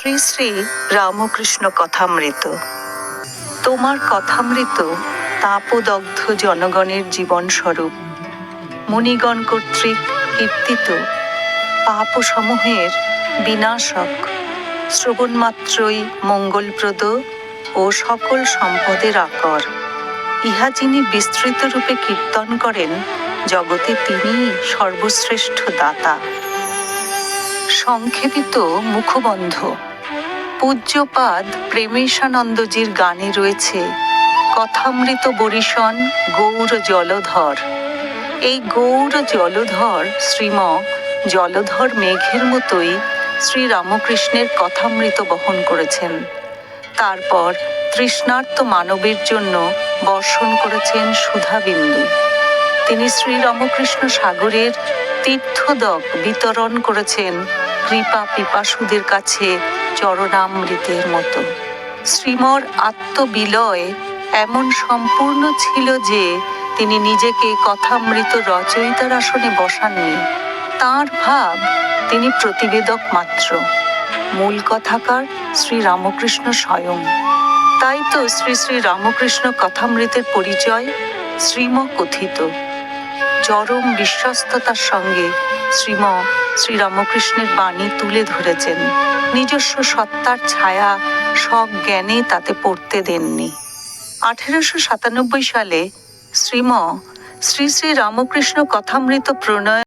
শ্রী শ্রী রামকৃষ্ণ কথামৃত। তোমার কথামৃত তাপদগ্ধ জনগণের জীবনস্বরূপ, মুনিগণ কর্তৃক কীর্তিত, পাপসমূহের বিনাশক, শ্রবণমাত্রই মঙ্গলপ্রদ ও সকল সম্পদের আকর। ইহা যিনি বিস্তৃত রূপে কীর্তন করেন, জগতে তিনিই সর্বশ্রেষ্ঠ দাতা। সংক্ষেপিত মুখবন্ধ। পূজ্যপাদ প্রেমেশানন্দজির গানে রয়েছে কথামৃত বরিশন গৌর জলধর। এই গৌর জলধর শ্রীম জলধর মেঘের মতোই শ্রীরামকৃষ্ণের কথামৃত বহন করেছেন। তারপর তৃষ্ণার্ত মানবের জন্য বর্ষণ করেছেন সুধাবিন্দু। তিনি শ্রীরামকৃষ্ণ সাগরের তীর্থদক বিতরণ করেছেন কৃপা পিপাসুদের কাছে চরণামৃতের মতো। শ্রীমর আত্মবিলয় এমন সম্পূর্ণ ছিল যে তিনি নিজেকে কথামৃত রচয়িতার আসনে বসাননি। তাঁর ভাব তিনি প্রতিবেদক মাত্র, মূল কথাকার শ্রীরামকৃষ্ণ স্বয়ং। তাই তো শ্রী শ্রী রামকৃষ্ণ কথামৃতের পরিচয় শ্রীম কথিত। চরম বিশ্বস্ততার সঙ্গে শ্রীরামকৃষ্ণের বাণী তুলে ধরেছেন, নিজস্ব সত্তার ছায়া সজ্ঞানে তাতে পড়তে দেননি। 1897 সালে শ্রী শ্রী রামকৃষ্ণ কথামৃত প্রণয়ন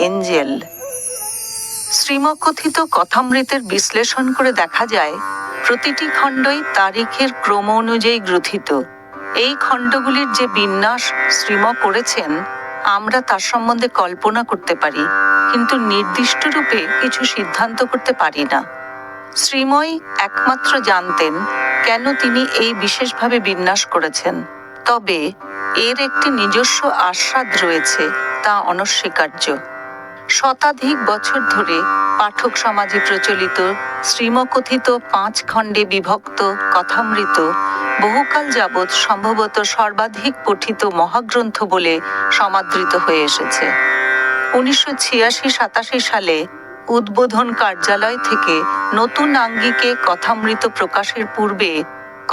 এঞ্জেল। শ্রীমকথিত কথামৃতের বিশ্লেষণ করে দেখা যায়, প্রতিটি খণ্ডই তারিখের ক্রম অনুযায়ী গ্রথিত। এই খণ্ডগুলির যে বিন্যাস শ্রীম করেছেন, আমরা তার সম্বন্ধে কল্পনা করতে পারি, কিন্তু নির্দিষ্ট রূপে কিছু সিদ্ধান্ত করতে পারি না। শ্রীমই একমাত্র জানতেন কেন তিনি এই বিশেষভাবে বিন্যাস করেছেন। তবে এর একটি নিজস্ব আস্বাদ রয়েছে, তা অনস্বীকার্য। শতাধিক বছর ধরে পাঠক সমাজে প্রচলিত শ্রীমকথিত 5 খণ্ডে বিভক্ত কথামৃত বহুকাল যাবৎ সম্ভবত সর্বাধিক পঠিত মহাগ্রন্থ বলে সমাদৃত হয়ে এসেছে। 1986-87 সালে উদ্বোধন কার্যালয় থেকে নতুন আঙ্গিকে কথামৃত প্রকাশের পূর্বে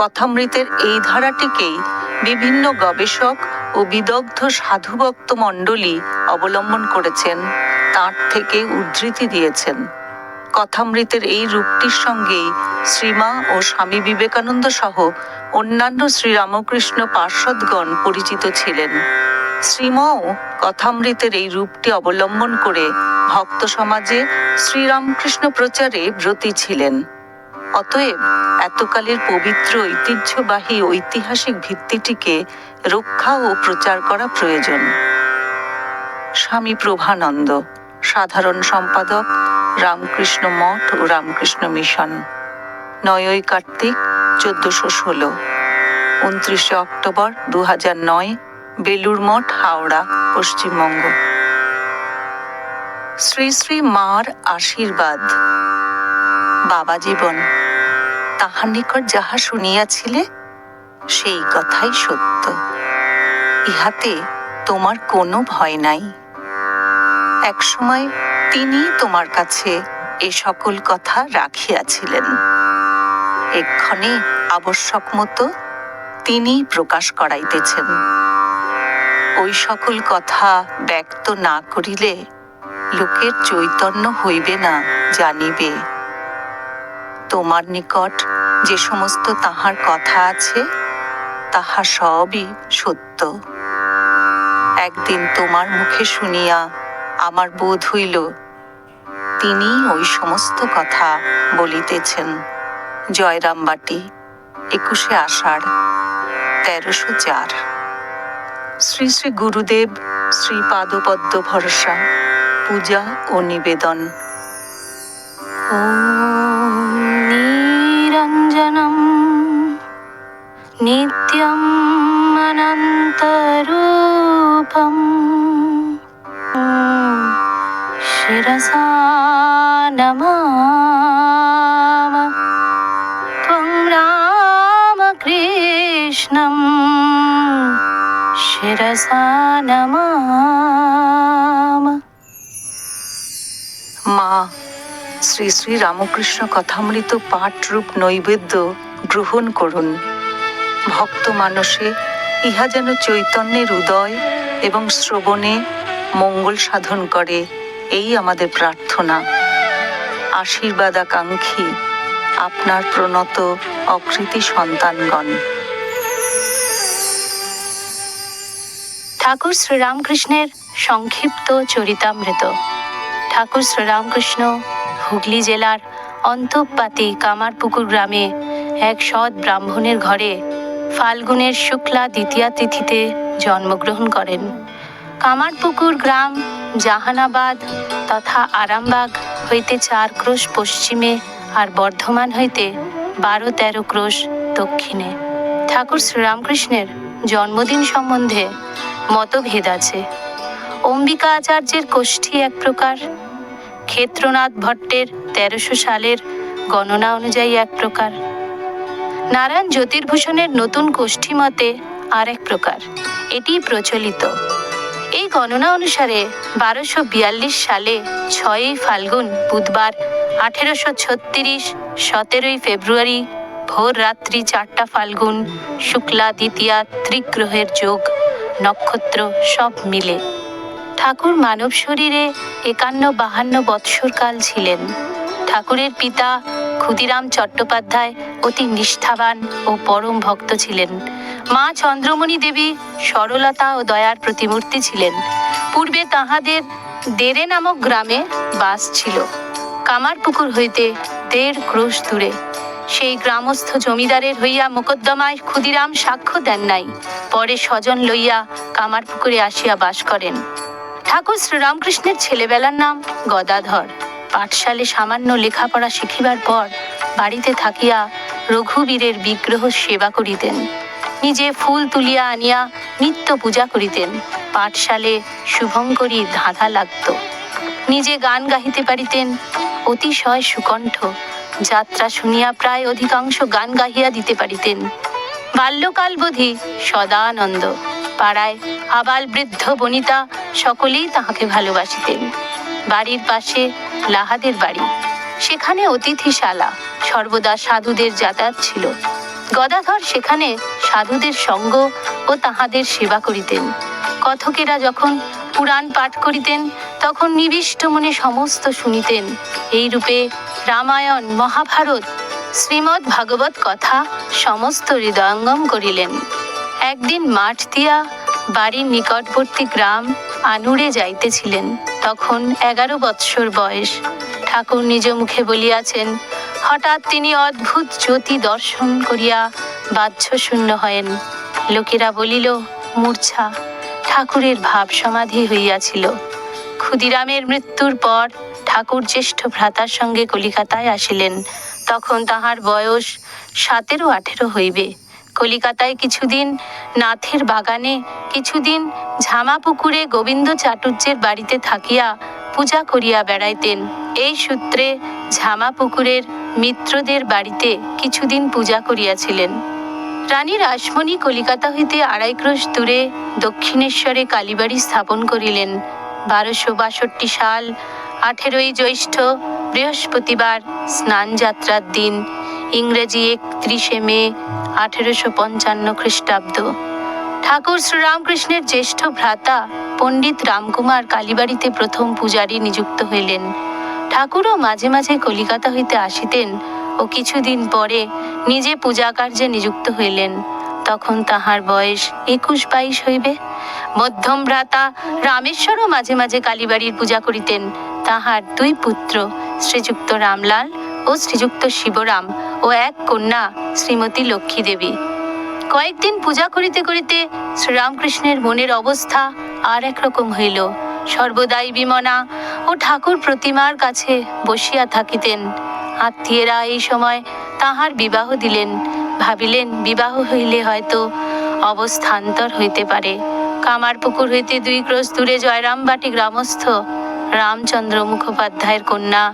কথামৃতের এই ধারাটিকেই বিভিন্ন গবেষক ও বিদগ্ধ সাধুভক্ত মণ্ডলী অবলম্বন করেছেন, তার থেকে উদ্ধৃতি দিয়েছেন। কথামৃতের এই রূপটির সঙ্গেই শ্রীমা ও স্বামী বিবেকানন্দ সহ অন্যান্য শ্রীরামকৃষ্ণ পার্ষদগণ পরিচিত ছিলেন। শ্রীমাও কথামৃতের এই রূপটি অবলম্বন করে ভক্ত সমাজে শ্রীরামকৃষ্ণ প্রচারে ব্রতী ছিলেন। অতএব এতকালের পবিত্র ঐতিহ্যবাহী ঐতিহাসিক ভিত্তিটিকে রক্ষা ও প্রচার করা প্রয়োজন। স্বামী প্রভানন্দ, সাধারণ সম্পাদক, রামকৃষ্ণ মঠ ও রামকৃষ্ণ মিশন, 9ই কার্তিক 1416, 29 অক্টোবর 2009, বেলুড় মঠ, হাওড়া, পশ্চিমবঙ্গ। শ্রী শ্রী মার আশীর্বাদ। বাবা জীবন, তাহার নিকট যাহা শুনিয়াছিলে সেই কথাই সত্য। ইহাতে তোমার কোনো ভয় নাই। একসময় তিনি তোমার কাছে এ সকল কথা রাখিয়াছিলেন, এক্ষণে আবশ্যক মতো তিনি প্রকাশ করাইতেছেন। ওই সকল কথা ব্যক্ত না করিলে লোকের চৈতন্য হইবে না, জানিবে। তোমার নিকট যে সমস্ত তাহার কথা আছে তাহা সবই সত্য। একদিন তোমার মুখে শুনিয়া আমার বোধ হইল তিনি ওই সমস্ত কথা বলিতেছেন। জয়রামবাটি, 21শে আষাঢ় 1304। শ্রী শ্রী গুরুদেব শ্রী পাদপদ্ম ভরসা, পূজা ও নিবেদন। নিরঞ্জনম নিত্যম অনন্তরূপম শিরসা নমামি ত্বং রামকৃষ্ণম শিরসা নমামি। মা, শ্রী শ্রী রামকৃষ্ণ কথামৃত পাঠরূপ নৈবেদ্য গ্রহণ করুন। ভক্ত মানসে ইহা যেন চৈতন্যের উদয় এবং শ্রবণে মঙ্গল সাধন করে, এই আমাদের প্রার্থনা। আশীর্বাদাকাঙ্ক্ষী আপনার প্রণত অকৃতি সন্তানগণ। ঠাকুর শ্রীরামকৃষ্ণের সংক্ষিপ্ত চরিতামৃত। ঠাকুর শ্রীরামকৃষ্ণ হুগলি জেলার অন্তঃপাতি কামারপুকুর গ্রামে এক সৎ ব্রাহ্মণের ঘরে ফাল্গুনের শুক্লা দ্বিতীয়া তিথিতে জন্মগ্রহণ করেন। কামারপুকুর গ্রাম জাহানাবাদ তথা আরামবাগ হইতে 4 ক্রোশ পশ্চিমে আর বর্ধমান হইতে 12-13 ক্রোশ দক্ষিণে। ঠাকুর শ্রীরামকৃষ্ণের জন্মদিন সম্বন্ধে মতভেদ আছে। অম্বিকা আচার্যের কোষ্ঠী এক প্রকার, ক্ষেত্রনাথ ভট্টের 1300 সালের গণনা অনুযায়ী এক প্রকার, নারায়ণ জ্যোতির্ভূষণের নতুন কোষ্ঠী মতে আর এক প্রকার, এটি প্রচলিত। এই গণনা অনুসারে 1242 সালে 6ই ফাল্গুন বুধবার, 1836 17ই ফেব্রুয়ারি ভোর রাত্রি 4টা ফাল্গুন শুক্লা দ্বিতীয়া ত্রিগ্রহের যোগ, নক্ষত্র সব মিলে। ঠাকুর মানব শরীরে 51-52 বৎসর কাল ছিলেন। ঠাকুরের পিতা ক্ষুদিরাম চট্টোপাধ্যায় অতি নিষ্ঠাবান ও পরম ভক্ত ছিলেন। মা চন্দ্রমণি দেবী সরলতা ও দয়ার প্রতিমূর্তি ছিলেন। পূর্বে তাহাদের দেরে নামক গ্রামে বাস ছিল, কামারপুকুর হইতে 1.5 ক্রোশ দূরে। সেই গ্রামস্থ জমিদারের হইয়া মোকদ্দমায় ক্ষুদিরাম সাক্ষ্য দেন নাই, পরে স্বজন লইয়া কামারপুকুরে আসিয়া বাস করেন। ঠাকুর শ্রীরামকৃষ্ণের ছেলেবেলার নাম গদাধর। পাঠশালে সামান্য লেখাপড়া শিখিবার পর বাড়িতে থাকিয়া রঘুবীরের বিগ্রহ সেবা করিতেন। নিজে ফুল তুলিয়া আনিয়া নিত্য পূজা করিতেন। পাঠশালে শুভঙ্করী ধাঁধা লাগত। নিজে গান গাহিতে পারিতেন, অতিশয় সুকণ্ঠ। যাত্রা শুনিয়া প্রায় অধিকাংশ গান গাহিয়া দিতে পারিতেন। বাল্যকালবোধি সদানন্দ। পাড়ায় আবাল বৃদ্ধ বনিতা সকলেই তাহাকে ভালোবাসিতেন। বাড়ির পাশে লাহাদের বাড়ি, সেখানে অতিথিশালা, সর্বদা সাধুদের যাতায়াত ছিল। গদাধর সেখানে সাধুদের সঙ্গ ও তাহাদের সেবা করিতেন। কথকেরা যখন পুরাণ পাঠ করিতেন তখন নিবিষ্ট মনে সমস্ত শুনিতেন। এই রূপে রামায়ণ, মহাভারত, শ্রীমদ্ ভাগবত কথা সমস্ত হৃদয়ঙ্গম করিলেন। একদিন মাঠ দিয়া বাড়ির নিকটবর্তী গ্রাম আনুরে যাইতেছিলেন। তখন 11 বৎসর বয়স। ঠাকুর নিজ মুখে বলিয়াছেন, হঠাৎ তিনি অদ্ভুত জ্যোতি দর্শন করিয়া বাহ্যশূন্য হয়েন। লোকেরা বলিল মূর্ছা। ঠাকুরের ভাব সমাধি হইয়াছিল। ক্ষুদিরামের মৃত্যুর পর ঠাকুর জ্যেষ্ঠ ভ্রাতার সঙ্গে কলিকাতায় আসিলেন। তখন তাহার বয়স 17-18 হইবে। কলিকাতায় কিছুদিন নাথের বাগানে, কিছুদিন ঝামাপুকুরে গোবিন্দ চাটুর্যের বাড়িতে থাকিয়া পূজা করিয়া বেড়াইতেন। এই সূত্রে ঝামাপুকুরের মিত্রদের বাড়িতে কিছুদিন পূজা করিয়াছিলেন। রানী রাসমণি কলিকাতা হইতে 2.5 ক্রোশ দূরে দক্ষিণেশ্বরে কালীবাড়ি স্থাপন করিলেন। 1262 সাল 18ই জ্যৈষ্ঠ বৃহস্পতিবার স্নান যাত্রার দিন, ইংরেজি 31শে মে 1855 খ্রিস্টাব্দ। ঠাকুর শ্রীরামকৃষ্ণের জ্যেষ্ঠ ভ্রাতা পণ্ডিত রামকুমার কালীবাড়িতে প্রথম পূজারী নিযুক্ত হইলেন। ঠাকুরও মাঝে মাঝে কলিকাতা হইতে আসিতেন ও কিছুদিন পরে নিজে পূজা কার্যে নিযুক্ত হইলেন। তখন তাহার বয়স 21-22 হইবে। মধ্যম ভ্রাতা রামেশ্বরও মাঝে মাঝে কালীবাড়ির পূজা করিতেন। তাহার 2 পুত্র, শ্রীযুক্ত রামলাল ও শ্রীযুক্ত শিবরাম, ও এক কন্যা শ্রীমতী লক্ষ্মী দেবী। কয়েকদিন পূজা করিতে করিতে শ্রীরামকৃষ্ণের মনের অবস্থা আর একরকম হইল। সর্বদাই বিমনা ও ঠাকুর প্রতিমার কাছে বসিয়া থাকিতেন। আত্মীয়েরা এই সময় তাহার বিবাহ দিলেন। ভাবিলেন বিবাহ হইলে হয়তো অবস্থান্তর হইতে পারে। কামারপুকুর হইতে 2 ক্রোশ দূরে জয়রামবাটি গ্রামস্থ রামচন্দ্র মুখোপাধ্যায়ের কন্যা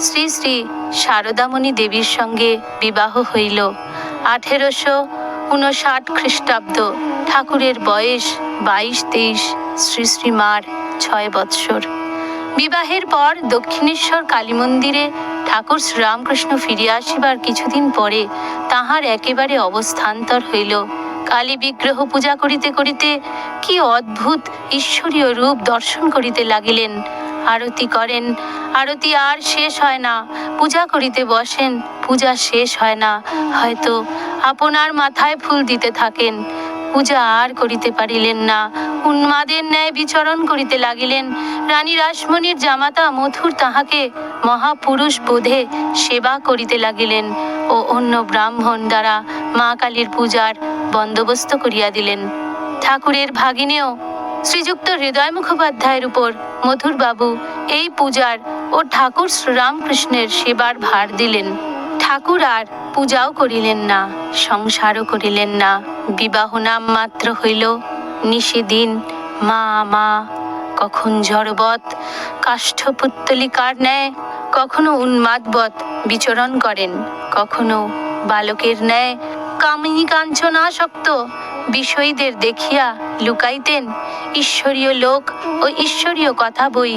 শ্রী শ্রী শারদামণি দেবীর সঙ্গে বিবাহ হইল 1859 খ্রিস্টাব্দ। ঠাকুরের বয়স 22-23, শ্রী শ্রী মার 6 বৎসর। বিবাহের পর দক্ষিণেশ্বর কালী মন্দিরে ঠাকুর শ্রীরামকৃষ্ণ ফিরিয়া আসিবার কিছুদিন পরে তাহার একেবারে অবস্থান্তর হইল। কালী বিগ্রহ পূজা করিতে করিতে কি অদ্ভুত ঈশ্বরীয় রূপ দর্শন করিতে লাগিলেন। আরতি করেন, আরতি আর শেষ হয় না। পূজা করিতে বসেন, পূজা শেষ হয় না। হয়তো আপনার মাথায় ফুল দিতে থাকেন। পূজা আর করিতে পারিলেন না। উন্মাদের ন্যায় বিচরণ করিতে লাগিলেন। রানী রাসমণির জামাতা মথুর তাহাকে মহাপুরুষ বোধে সেবা করিতে লাগিলেন ও অন্য ব্রাহ্মণ দ্বারা মা কালীর পূজার বন্দোবস্ত করিয়া দিলেন। ঠাকুরের ভাগিনেও শ্রীযুক্ত হৃদয় মুখোপাধ্যায়ের উপর মথুরবাবু এই পূজার ও ঠাকুর শ্রীরামকৃষ্ণের সেবার ভার দিলেন। ঠাকুর আর পূজাও করিলেন না, সংসারও করিলেন না। বিবাহ নাম মাত্র হইল। নিশিদিন মা মা, কখন ঝড়বৎ কাষ্ঠপুত্তলিকার ন্যায়, কখনো উন্মাদবৎ বিচরণ করেন, কখনো বালকের ন্যায় কামিনী কাঞ্চনাসক্ত বিষয়ীদের দেখিয়া লুকাইতেন। ঈশ্বরীয় লোক ও ঈশ্বরীয় কথা বই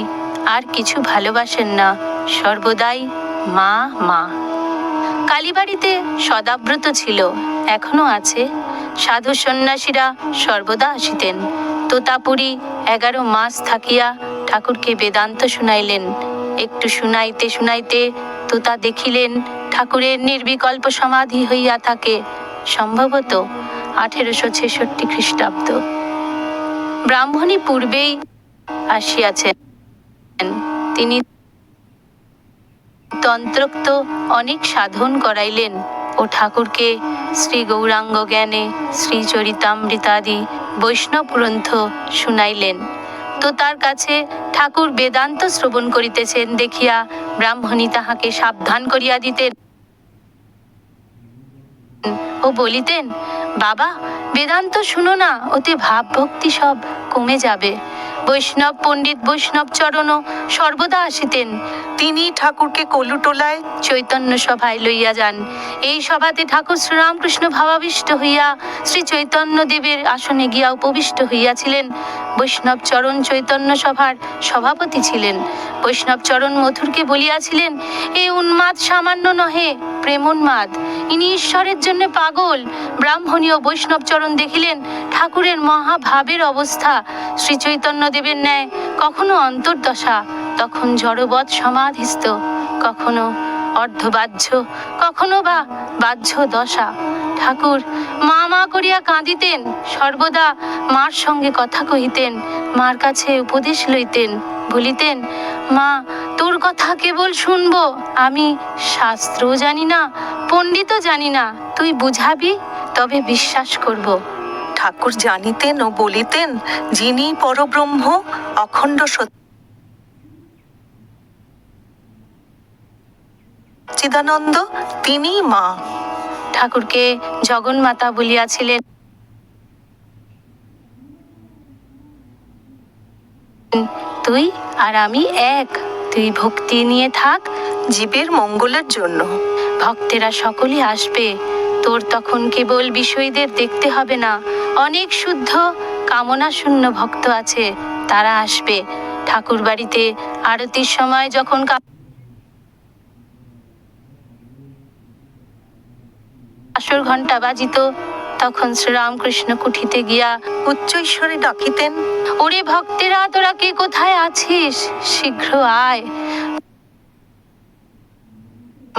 আর কিছু ভালোবাসেন না। সর্বদাই মা মা। কালীবাড়িতে সদাব্রত ছিল, এখনো আছে। সাধু সন্ন্যাসীরা সর্বদা আসিতেন। তোতাপুরী 11 মাস থাকিয়া ঠাকুরকে বেদান্ত শুনাইলেন। একটু শুনাইতে শুনাইতে তোতা দেখিলেন ঠাকুরের নির্বিকল্প সমাধি হইয়া থাকে। সম্ভবত 1866 খ্রিস্টাব্দ। ব্রাহ্মণী পূর্বেই আসিয়াছেন। তিনি তন্ত্রোক্ত অনেক সাধন করাইলেন ও ঠাকুরকে শ্রী গৌরাঙ্গ জ্ঞানে শ্রী চরিতামৃতাদি বৈষ্ণব গ্রন্থ শুনাইলেন। তো তার কাছে ঠাকুর বেদান্ত শ্রবণ করিতেছেন দেখিয়া ব্রাহ্মণী তাহাকে সাবধান করিয়া দিতেন ও বলিতেন, বাবা বেদান্ত শুনো না, ওতে ভাব ভক্তি সব কমে যাবে। বৈষ্ণব পণ্ডিত বৈষ্ণব চরণও সর্বদা আসিতেন। তিনি ঠাকুরকে কলুটোলায় চৈতন্য সভায় লইয়া যান। এই সভাতে ঠাকুর শ্রীরামকৃষ্ণ ভাবাবিষ্ট হইয়া শ্রী চৈতন্য দেবের আসনে গিয়া উপবিষ্ট হইয়াছিলেন। বৈষ্ণব চরণ চৈতন্য সভার সভাপতি ছিলেন। বৈষ্ণব চরণ মথুরকে বলিয়াছিলেন, এ উন্মাদ সামান্য নহে, প্রেমোন্মাদ, ইনি ঈশ্বরের জন্য পাগল। ব্রাহ্মণীয় বৈষ্ণব চরণ দেখিলেন ঠাকুরের মহাভাবের অবস্থা শ্রী চৈতন্য দেবের ন্যায়, কখনো অন্তর্দশা, তখন জড়বৎ সমাধিস্থ, কখনো অর্ধবাহ্য, কখনো বা বাহ্য দশা। ঠাকুর মা মা করিয়া কাঁদিতেন, সর্বদা মার সঙ্গে কথা কহিতেন, মার কাছে উপদেশ লইতেন, বলিতেন, মা তোর কথা কেবল শুনবো, আমি শাস্ত্রও জানি না, পণ্ডিতও জানি না, তুই বুঝাবি তবে বিশ্বাস করব। ঠাকুর জানিতেন ও বলিতেন, যিনি পরব্রহ্ম অখণ্ড সচ্চিদানন্দ, তিনি মা। ঠাকুরকে জগন্মাতা বলিয়াছিলেন। তুই আর আমি এক, তুই ভক্তি নিয়ে থাক জীবের মঙ্গলের জন্য। ভক্তেরা সকলে আসবে, তোর তখন কেবল বিষয়ীদের দেখতে হবে না, অনেক শুদ্ধ কামনা শূন্য ভক্ত আছে, তারা আসবে। ঠাকুর বাড়িতে আরতির সময় যখন আসর ঘন্টা বাজিত, তখন শ্রীরামকৃষ্ণ কুঠিতে গিয়া উচ্চ ঈশ্বরে ডাকিতেন, ওরে ভক্তেরা, তোরা কে কোথায় আছিস, শীঘ্র আয়।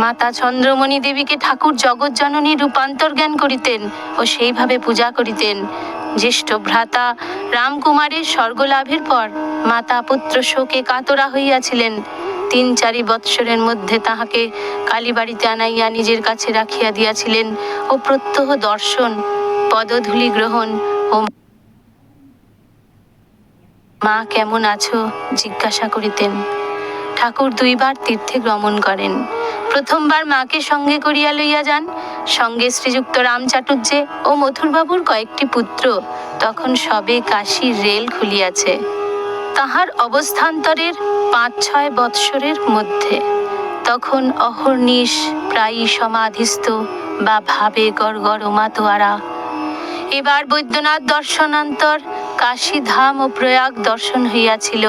মাতা চন্দ্রমণি দেবীকে ঠাকুর জগৎ জননী রূপান্তর জ্ঞান করিতেন ও সেইভাবে পূজা করিতেন। জ্যেষ্ঠ ভ্রাতা রামকুমারের স্বর্গলাভের পর মাতা পুত্র শোকে কাতরা হইয়াছিলেন। 3-4 বৎসরের মধ্যে তাহাকে কালীবাড়িতে আনাইয়া নিজের কাছে রাখিয়া দিয়াছিলেন ও প্রত্যহ দর্শন, পদধূলি গ্রহণ ও মা কেমন আছো জিজ্ঞাসা করিতেন। ঠাকুর 2 বার তীর্থে গমন করেন। প্রথমবার মাকে সঙ্গে করিয়া লইয়া যান, সঙ্গে শ্রীযুক্ত রামচাটুর্যে ও মথুরবাবুর কয়েকটি পুত্র। তখন সবে কাশীর রেল খুলিয়াছে। তাহার অবস্থান্তরের 5-6 বৎসরের মধ্যে। তখন অহর্নিশ প্রায়ই সমাধিস্থ বা ভাবে গড়গড় মাতোয়ারা। এবার বৈদ্যনাথ দর্শনান্তর কাশী ধাম ও প্রয়াগ দর্শন হইয়াছিল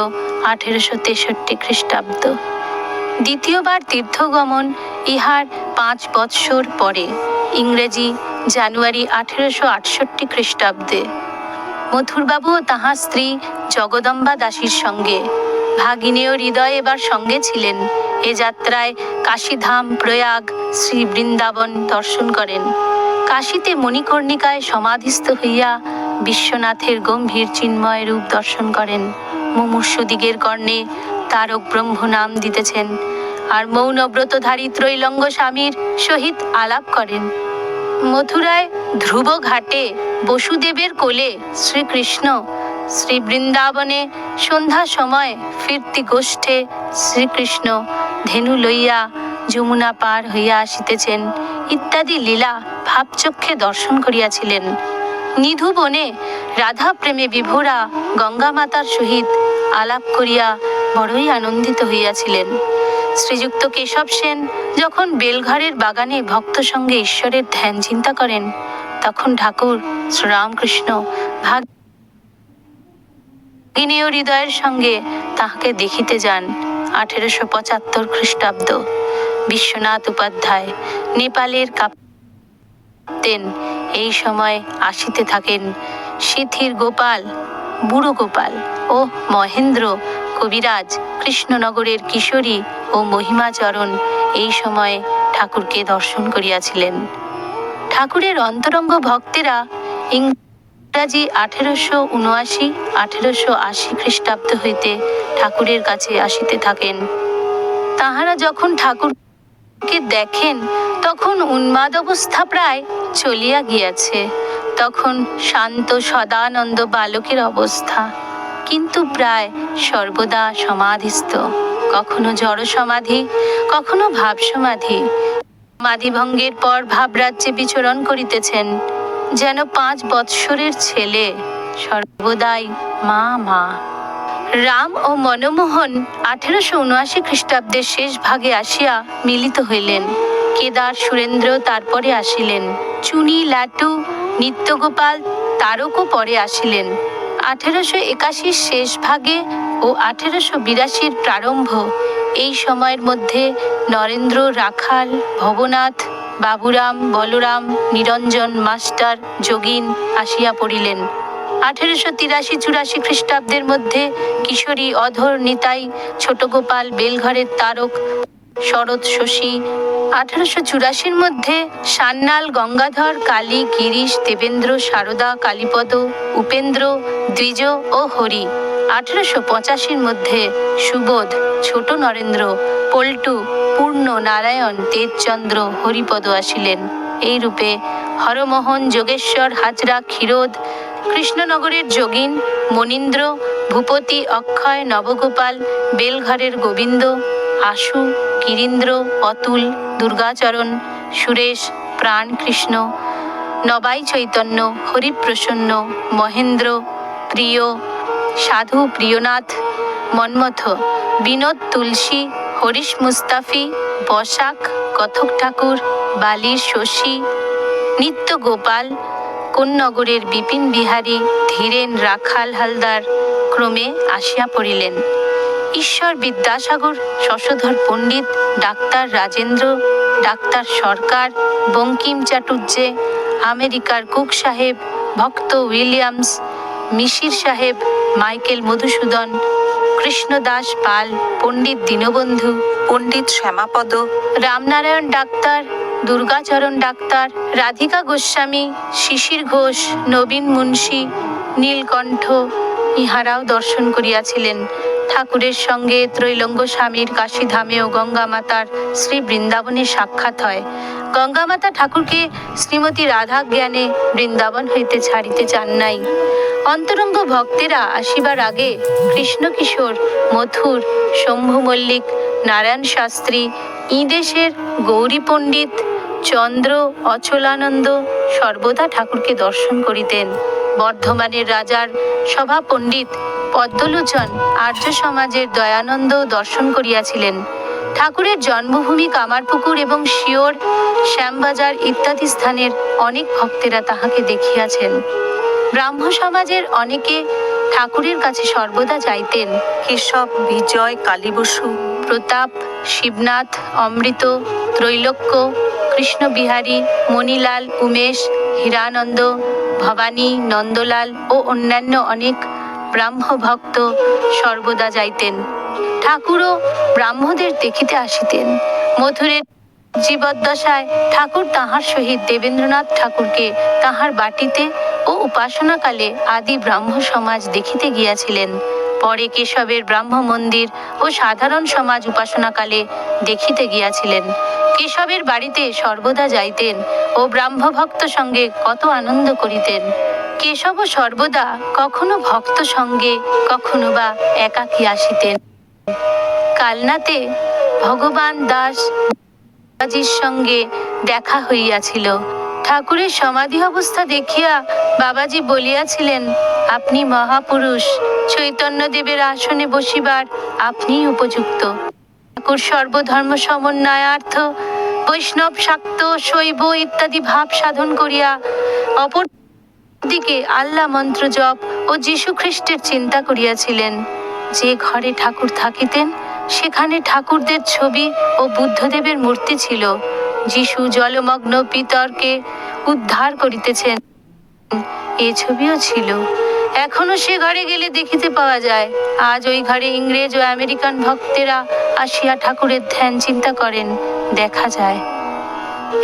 1863 খ্রিস্টাব্দ। দ্বিতীয়বার তীর্থগমন ইহার 5 বৎসর পরে, ইংরেজি জানুয়ারি 1868 খ্রিস্টাব্দে। মথুরবাবু ও তাহার স্ত্রী জগদম্বা দাসীর সঙ্গে। ভাগিনীয় হৃদয় এবার সঙ্গে ছিলেন। এ যাত্রায় কাশীধাম, প্রয়াগ, শ্রী বৃন্দাবন দর্শন করেন। কাশীতে মণিকর্ণিকায় সমাধিস্থ হইয়া বিশ্বনাথের গম্ভীর চিন্ময় রূপ দর্শন করেন। মুমূর্ষুদিগের কর্ণে তারক ব্রহ্ম নাম দিতেছেন, আর মৌনব্রতধারী ত্রৈলঙ্গ স্বামীর সহিত আলাপ করেন। মথুরায় ধ্রুব ঘাটে বসুদেবের কোলে শ্রীকৃষ্ণ, শ্রী বৃন্দাবনে সন্ধ্যা সময় ফিরতি গোষ্ঠে শ্রীকৃষ্ণ ধেনু লইয়া যমুনা পার হইয়া আসিতেছেন ইত্যাদি লীলা ভাবচক্ষে দর্শন করিয়াছিলেন। নিধু বনে রাধা প্রেমে বিভোরা গঙ্গা মাতার সহিত আলাপ করিয়া বড়ই আনন্দিত হইয়াছিলেন। শ্রীযুক্ত কেশব সেন যখন বেলঘরের বাগানে ভক্ত সঙ্গে ঈশ্বরের ধ্যান চিন্তা করেন, তখন ঠাকুর শ্রীরামকৃষ্ণ ভাগিনীয় হৃদয়ের সঙ্গে তাহাকে দেখিতে যান। 1875 খ্রিস্টাব্দ। বিশ্বনাথ উপাধ্যায় নেপালের কাপ্তেন এই সময় আসিতে থাকেন। শিথির গোপাল, বুড়ো গোপাল ও মহেন্দ্র কবিরাজ, কৃষ্ণনগরের কিশোরী ও মহিমাচরণ এই সময়ে ঠাকুরকে দর্শন করিয়াছিলেন। ঠাকুরের অন্তরঙ্গ ভক্তেরা ইংরাজি 1879-1880 খ্রিস্টাব্দ হইতে ঠাকুরের কাছে আসিতে থাকেন। তাহারা যখন ঠাকুরকে দেখেন, তখন উন্মাদ অবস্থা প্রায় চলিয়া গিয়াছে। তখন শান্ত সদানন্দ বালকের অবস্থা, কিন্তু প্রায় সর্বদা সমাধিস্থ, কখনো জড় সমাধি, কখনো ভাব সমাধি। সমাধিভঙ্গের পর ভাবরাজ্যে বিচরণ করিতেছেন, যেন 5 বৎসরের ছেলে, সর্বদাই মা মা। রাম ও মনমোহন 1879 খ্রিস্টাব্দের শেষ ভাগে আসিয়া মিলিত হইলেন। কেদার সুরেন্দ্র তারপরে আসিলেন। চুনি, লাটু, নিত্যগোপাল, তারকও পরে আসিলেন। 1881 শেষ ভাগে ও 1882 প্রারম্ভ, এই সময়ের মধ্যে নরেন্দ্র, রাখাল, ভবনাথ, বাবুরাম, বলরাম, নিরঞ্জন, মাস্টার, যোগিন আসিয়া পড়িলেন। 1883-84 খ্রিস্টাব্দের মধ্যে কিশোরী, অধর, নিতাই, ছোট গোপাল, বেলঘরের তারক, শরৎ, শশী। 1884 মধ্যে সান্যাল, গঙ্গাধর, কালী, গিরিশ, দেবেন্দ্র, শারদা, কালীপদ, উপেন্দ্র, দ্বিজ ও হরি। 1885 মধ্যে সুবোধ, ছোট নরেন্দ্র, পল্টু, পূর্ণ, নারায়ণ, তেজচন্দ্র, হরিপদ আসিলেন। এই রূপে হরমোহন, যোগেশ্বর, হাজরা, ক্ষীরোদ, কৃষ্ণনগরের যোগিন, মনীন্দ্র, ভূপতি, অক্ষয়, নবগোপাল, বেলঘরের গোবিন্দ, আশু, গিরীন্দ্র, অতুল, দুর্গাচরণ, সুরেশ, প্রাণ কৃষ্ণ, নবাই চৈতন্য, হরিপ্রসন্ন, মহেন্দ্র, প্রিয়, সাধু, প্রিয়নাথ, মন্মথ, বিনোদ, তুলসী, হরিশ, মুস্তাফি, বসাক, কথক ঠাকুর, বালির, শশী, নিত্য গোপাল, কোন্নগরের বিপিন বিহারী, ধীরেন রাখাল হালদার ক্রমে আসিয়া পড়িলেন। ঈশ্বর বিদ্যাসাগর, শশধর পণ্ডিত, ডাক্তার রাজেন্দ্র, ডাক্তার সরকার, বঙ্কিম চাটুর্যে, আমেরিকার কুক সাহেব, ভক্ত উইলিয়ামস, মিশির সাহেব, মাইকেল মধুসূদন, কৃষ্ণদাস পাল, পণ্ডিত দীনবন্ধু, পণ্ডিত শ্যামাপদ, রামনারায়ণ ডাক্তার, দুর্গাচরণ ডাক্তার, রাধিকা গোস্বামী, শিশির ঘোষ, নবীন মুন্সী, নীলকণ্ঠ ইহারাও দর্শন করিয়াছিলেন। ঠাকুরের সঙ্গে ত্রৈলঙ্গ স্বামীর কাশীধামে ও গঙ্গা মাতার শ্রী বৃন্দাবনে সাক্ষাৎ হয়। গঙ্গা মাতা ঠাকুরকে শ্রীমতী রাধা জ্ঞানে বৃন্দাবন হইতে ছাড়িতে চান নাই। অন্তরঙ্গ ভক্তেরা আসিবার আগে কৃষ্ণ কিশোর, মথুর, শম্ভু মল্লিক, নারায়ণ শাস্ত্রী, ইদেশের গৌরী পণ্ডিত, চন্দ্র, অচলানন্দ সর্বদা ঠাকুরকে দর্শন করিতেন। বর্ধমানের রাজার সভা পণ্ডিত পদ্মলোচন আর্য সমাজের দয়ানন্দ দর্শন করিয়াছিলেন। ঠাকুরের জন্মভূমি কামারপুকুর এবং শিওর, শ্যামবাজার ইত্যাদি স্থানের অনেক ভক্তেরা তাহাকে দেখিয়াছেন। ব্রাহ্ম সমাজের অনেকে ঠাকুরের কাছে সর্বদা যাইতেন। কেশব, বিজয়, কালীবসু, প্রতাপ, শিবনাথ, অমৃত, ত্রৈলোক্য, কৃষ্ণবিহারী, মণিলাল, উমেশ, হীরানন্দ, ভবানী, নন্দলাল ও অন্যান্য অনেক ব্রাহ্ম ভক্ত সর্বদা যাইতেন। ঠাকুরও ব্রাহ্মদের দেখিতে আসিতেন। মথুরের জীবদ্দশায় ঠাকুর তাহার সহিত দেবেন্দ্রনাথ ঠাকুরকে তাহার বাটিতে ও উপাসনাকালে আদি ব্রাহ্ম সমাজ দেখিতে গিয়াছিলেন। পরে কেশবের ব্রাহ্ম মন্দির ও সাধারণ সমাজ উপাসনাকালে দেখিতে গিয়াছিলেন। কেশবের বাড়িতে সর্বদা যাইতেন ও ব্রাহ্ম ভক্ত সঙ্গে কত আনন্দ করিতেন। কেশব সর্বদা কখনো ভক্ত সঙ্গে, কখনো বা একাকী আসিতেন। কালনাতে ভগবান দাস বাবাজির সঙ্গে দেখা হইয়াছিল। ঠাকুরের সমাধি অবস্থা দেখিয়া বাবাজি বলিয়াছিলেন, আপনি মহাপুরুষ, চৈতন্যদেবের আসনে বসিবার আপনি উপযুক্ত। ঠাকুর সর্বধর্ম সমন্বয়ার্থ বৈষ্ণব, শাক্ত, শৈব ইত্যাদি ভাব সাধন করিয়া অপর দিকে আল্লাহ মন্ত্র জপ ও যীশু খ্রিস্টের চিন্তা করিয়াছিলেন। যে ঘরে ঠাকুর থাকিতেন সেখানে ঠাকুরদের ছবি ও বুদ্ধদেবের মূর্তি ছিল। যীশু জলমগ্ন পিতরকে উদ্ধার করিতেছেন, এ ছবিও ছিল। এখনো সে ঘরে গেলে দেখিতে পাওয়া যায়। আজ ওই ঘরে ইংরেজ ও আমেরিকান ভক্তেরা আসিয়া ঠাকুরের ধ্যান চিন্তা করেন, দেখা যায়।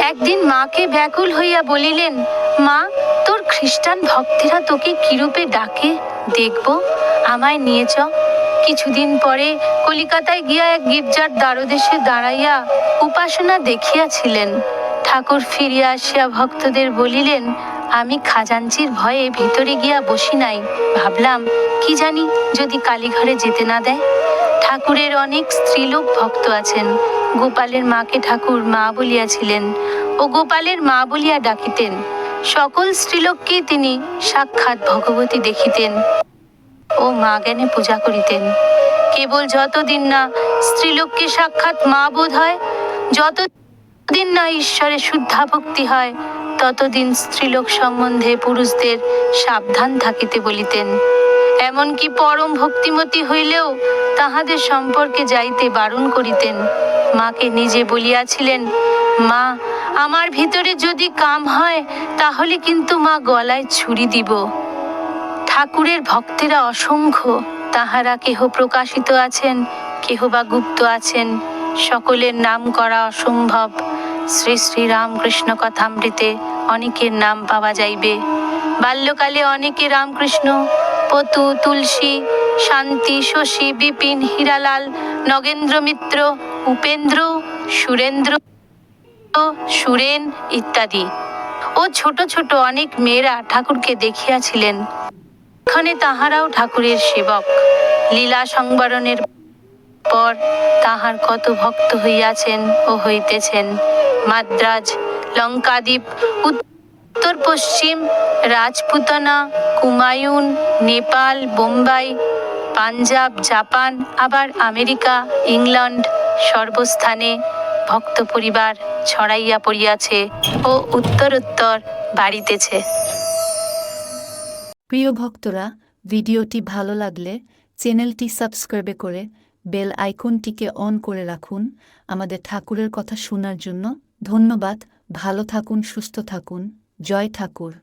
একদিন মাকে ব্যাকুল হইয়া বলিলেন, মা, তোর খ্রিস্টান ভক্তেরা তোকে কিরূপে ডাকে, দেখব, আমায় নিয়ে চ। কিছুদিন পরে কলিকাতায় গিয়া এক গির্জার দ্বারদেশে দাঁড়াইয়া উপাসনা দেখিয়াছিলেন। ঠাকুর ফিরিয়া আসিয়া ভক্তদের বলিলেন, আমি খাজাঞ্চির ভয়ে ভিতরে গিয়া বসি নাই, ভাবলাম কি জানি যদি কালীঘরে যেতে না দেয়। ঠাকুরের অনেক স্ত্রীলোক ভক্ত আছেন। গোপালের মাকে ঠাকুর মা বলিয়াছিলেন ও গোপালের মা বলিয়া ডাকিতেন। সকল স্ত্রীলোককে তিনি সাক্ষাৎ ভগবতী দেখিতেন ও মা জ্ঞানে পূজা করিতেন। কেবল যতদিন না স্ত্রীলোককে সাক্ষাৎ মা বোধ হয়, যতদিন না ঈশ্বরে শুদ্ধা ভক্তি হয়, ততদিন স্ত্রীলোক সম্বন্ধে পুরুষদের সাবধান থাকিতে বলিতেন। এমনকি পরম ভক্তিমতী হইলেও তাহাদের সম্পর্কে যাইতে বারণ করিতেন। মাকে নিজে বলিয়াছিলেন, মা, আমার ভিতরে যদি কাম হয় তাহলে কিন্তু মা গলায় ছুরি দিব। ঠাকুরের ভক্তেরা অসংখ্য, তাহারা কেহ প্রকাশিত আছেন, কেহ বা গুপ্ত আছেন, সকলের নাম করা অসম্ভব। শ্রী শ্রী রামকৃষ্ণ কথামৃতে অনেকের নাম পাওয়া যাইবে। বাল্যকালে অনেকে রামকৃষ্ণ, পতু, তুলসী, শান্তি, শশী, বিপিন, হীরালাল, নগেন্দ্র মিত্র, উপেন্দ্র, সুরেন্দ্র, সুরেন ইত্যাদি ও ছোট ছোট অনেক মেয়েরা ঠাকুরকে দেখিয়াছিলেন। এখানে তাহারাও ঠাকুরের সেবক। লীলা সংবরণের পর তাহার কত ভক্ত হইয়াছেন ও হইতেছেন। মাদ্রাজ, লঙ্কাদ্বীপ, উত্তর পশ্চিম, রাজপুতানা, কুমায়ুন, নেপাল, বোম্বাই, পাঞ্জাব, জাপান, আবার আমেরিকা, ইংল্যান্ড সর্বস্থানে ভক্ত পরিবার ছড়াইয়া পড়িয়াছে ও উত্তরোত্তর বাড়িতেছে। প্রিয় ভক্তরা, ভিডিওটি ভালো লাগলে চ্যানেলটি সাবস্ক্রাইব করে বেল আইকনটিকে অন করে রাখুন আমাদের ঠাকুরের কথা শোনার জন্য। ধন্যবাদ। ভালো থাকুন, সুস্থ থাকুন। জয় ঠাকুর।